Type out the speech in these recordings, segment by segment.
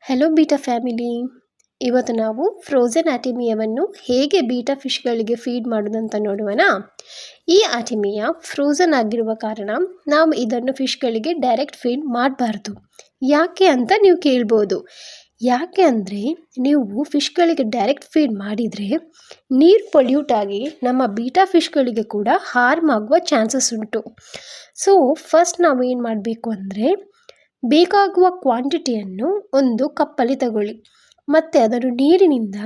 Hello beta family. ಇವತ್ತು ನಾವು frozen ಆಟಿಮಿಯಾವನ್ನು ಹೇಗೆ ಬೀಟಾ ಫಿಶ್ಗಳಿಗೆ ಫೀಡ್ ಮಾಡೋದಂತ ನೋಡುವನ. ಈ ಆಟಿಮಿಯಾ ಫ್ರೋಝನ್ ಆಗಿರುವ ಕಾರಣ ನಾವು ಇದನ್ನು ಫಿಶ್ಗಳಿಗೆ ಡೈರೆಕ್ಟ್ ಫೀಡ್ ಮಾಡಬಾರ್ದು. ಯಾಕೆ ಅಂತ ನೀವು ಕೇಳ್ಬೋದು. ಯಾಕೆ ಅಂದರೆ ನೀವು ಫಿಶ್ಗಳಿಗೆ ಡೈರೆಕ್ಟ್ ಫೀಡ್ ಮಾಡಿದರೆ ನೀರು ಪೊಲ್ಯೂಟ್ ಆಗಿ ನಮ್ಮ ಬೀಟಾ ಫಿಶ್ಗಳಿಗೆ ಕೂಡ ಹಾರ್ಮ್ ಆಗುವ ಚಾನ್ಸಸ್ ಉಂಟು. ಸೊ ಫಸ್ಟ್ ನಾವು ಏನು ಮಾಡಬೇಕು ಅಂದರೆ ಬೇಕಾಗುವ ಕ್ವಾಂಟಿಟಿಯನ್ನು ಒಂದು ಕಪ್ಪಲ್ಲಿ ತಗೊಳ್ಳಿ ಮತ್ತು ಅದನ್ನು ನೀರಿನಿಂದ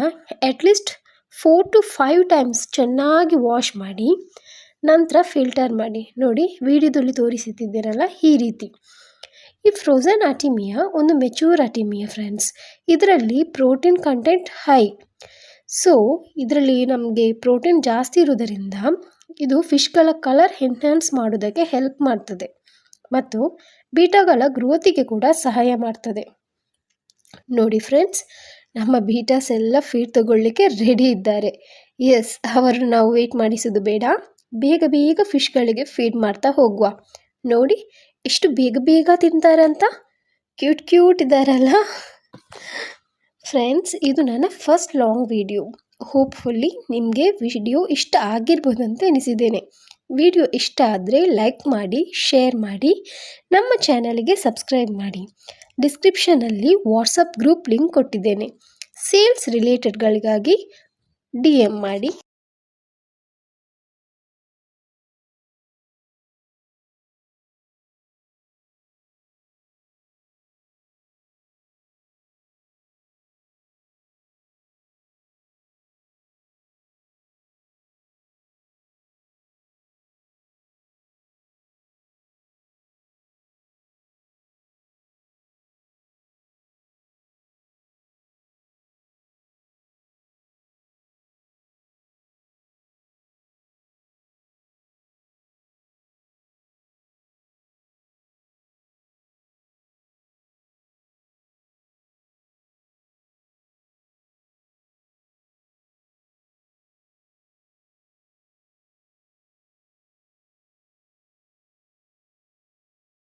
ಅಟ್ಲೀಸ್ಟ್ 4 to 5 ಟೈಮ್ಸ್ ಚೆನ್ನಾಗಿ ವಾಶ್ ಮಾಡಿ ನಂತರ ಫಿಲ್ಟರ್ ಮಾಡಿ. ನೋಡಿ, ವಿಡಿಯೋದಲ್ಲಿ ತೋರಿಸುತ್ತಿದ್ದೀರಲ್ಲ ಈ ರೀತಿ. ಈ ಫ್ರೋಝನ್ ಆಟಿಮಿಯಾ ಒಂದು ಮೆಚೂರ್ ಆಟಿಮಿಯಾ ಫ್ರೆಂಡ್ಸ್. ಇದರಲ್ಲಿ ಪ್ರೋಟೀನ್ ಕಂಟೆಂಟ್ ಹೈ. ಸೊ ಇದರಲ್ಲಿ ನಮಗೆ ಪ್ರೋಟೀನ್ ಜಾಸ್ತಿ ಇರೋದರಿಂದ ಇದು ಫಿಶ್ಗಳ ಕಲರ್ ಎನ್ಹ್ಯಾನ್ಸ್ ಮಾಡೋದಕ್ಕೆ ಹೆಲ್ಪ್ ಮಾಡ್ತದೆ ಮತ್ತು ಬೀಟಾಗಳ ಗ್ರೋತಿಗೆ ಕೂಡ ಸಹಾಯ ಮಾಡ್ತದೆ. ನೋಡಿ ಫ್ರೆಂಡ್ಸ್, ನಮ್ಮ ಬೀಟಾಸ್ ಎಲ್ಲ ಫೀಡ್ ತಗೊಳ್ಳಿಕ್ಕೆ ರೆಡಿ ಇದ್ದಾರೆ. ಎಸ್, ಅವರು ನಾವು ವೇಟ್ ಮಾಡಿಸೋದು ಬೇಡ, ಬೇಗ ಬೇಗ ಫಿಶ್ಗಳಿಗೆ ಫೀಡ್ ಮಾಡ್ತಾ ಹೋಗುವ. ನೋಡಿ ಎಷ್ಟು ಬೇಗ ಬೇಗ ತಿಂತಾರಂತ. ಕ್ಯೂಟ್ ಇದ್ದಾರಲ್ಲ ಫ್ರೆಂಡ್ಸ್. ಇದು ನನ್ನ ಫಸ್ಟ್ ಲಾಂಗ್ ವಿಡಿಯೋ. ಹೋಪ್ಫುಲ್ಲಿ ನಿಮಗೆ ವಿಡಿಯೋ ಇಷ್ಟ ಆಗಿರ್ಬೋದಂತ ಎನಿಸಿದ್ದೇನೆ. ವಿಡಿಯೋ ಇಷ್ಟ ಆದರೆ ಲೈಕ್ ಮಾಡಿ, ಶೇರ್ ಮಾಡಿ, ನಮ್ಮ ಚಾನಲ್ಗೆ ಸಬ್ಸ್ಕ್ರೈಬ್ ಮಾಡಿ. ಡಿಸ್ಕ್ರಿಪ್ಷನಲ್ಲಿ ವಾಟ್ಸಪ್ ಗ್ರೂಪ್ ಲಿಂಕ್ ಕೊಟ್ಟಿದ್ದೇನೆ. ಸೇಲ್ಸ್ ರಿಲೇಟೆಡ್ಗಳಿಗಾಗಿ DM ಮಾಡಿ.